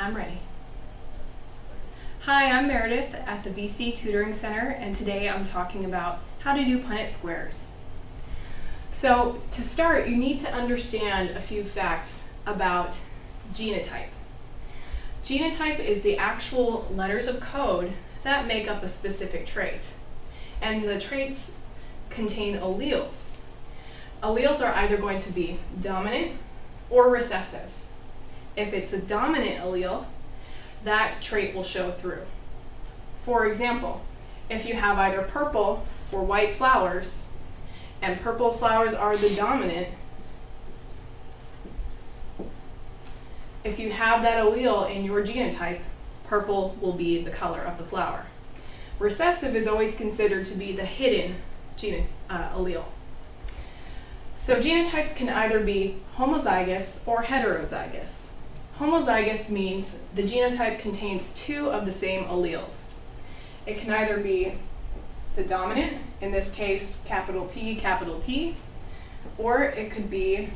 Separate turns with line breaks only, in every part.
I'm ready. Hi, I'm Meredith at the VC Tutoring Center, and today I'm talking about how to do Punnett squares. So to start, you need to understand a few facts about genotype. Genotype is the actual letters of code that make up a specific trait, and the traits contain alleles. Alleles are either going to be dominant or recessive. If it's a dominant allele, that trait will show through. For example, if you have either purple or white flowers, and purple flowers are the dominant, if you have that allele in your genotype, purple will be the color of the flower. Recessive is always considered to be the hidden allele. So genotypes can either be homozygous or heterozygous. Homozygous means the genotype contains two of the same alleles. It can either be the dominant, in this case capital P, or it could be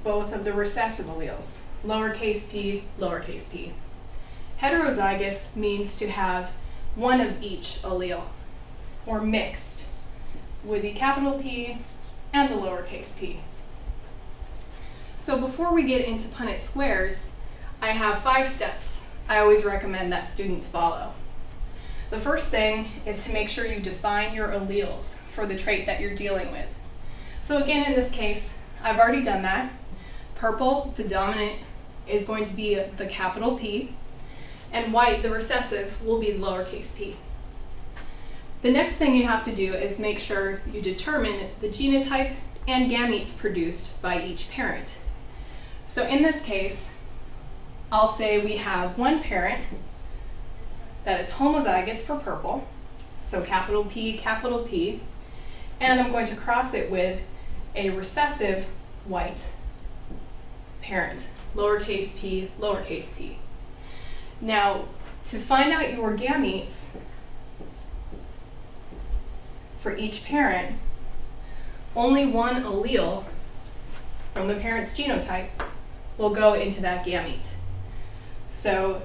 both of the recessive alleles, lowercase p, lowercase p. Heterozygous means to have one of each allele, or mixed, with the capital P and the lowercase p. So before we get into Punnett squares, I have 5 steps I always recommend that students follow. The first thing is to make sure you define your alleles for the trait that you're dealing with. So again, in this case, I've already done that. Purple, the dominant, is going to be the capital P, and white, the recessive, will be the lowercase p. The next thing you have to do is make sure you determine the genotype and gametes produced by each parent. So in this case, I'll say we have one parent that is homozygous for purple, so capital P, and I'm going to cross it with a recessive white parent, lowercase p, lowercase p. Now, to find out your gametes for each parent, only one allele from the parent's genotype will go into that gamete. So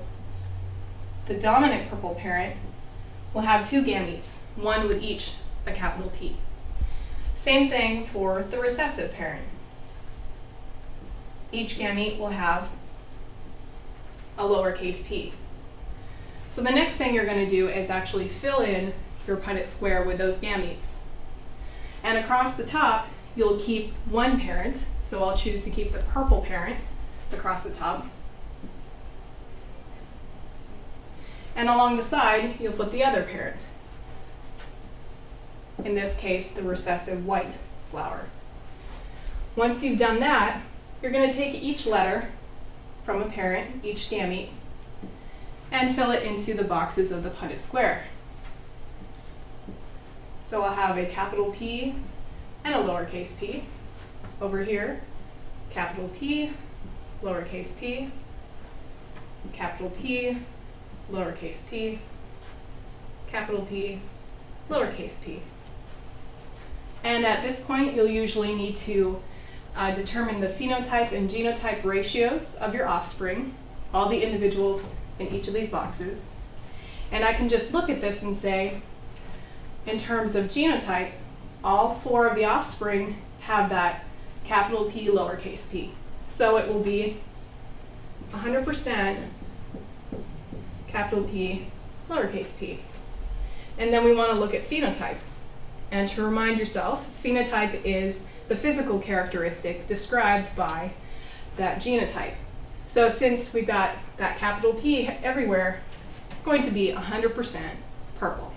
the dominant purple parent will have 2 gametes, one with each a capital P. Same thing for the recessive parent. Each gamete will have a lowercase p. So the next thing you're going to do is actually fill in your Punnett square with those gametes. And across the top, you'll keep one parent, so I'll choose to keep the purple parent across the top. And along the side, you'll put the other parent. In this case, the recessive white flower. Once you've done that, you're going to take each letter from a parent, each gamete, and fill it into the boxes of the Punnett square. So I'll have a capital P and a lowercase p. Over here, capital P, lowercase p, capital P, lowercase p, capital P, lowercase p. And at this point, you'll usually need to determine the phenotype and genotype ratios of your offspring, all the individuals in each of these boxes. And I can just look at this and say, in terms of genotype, all 4 of the offspring have that capital P, lowercase p. So it will be 100% capital P, lowercase p. And then we want to look at phenotype. And to remind yourself, phenotype is the physical characteristic described by that genotype. So since we've got that capital P everywhere, it's going to be 100% purple.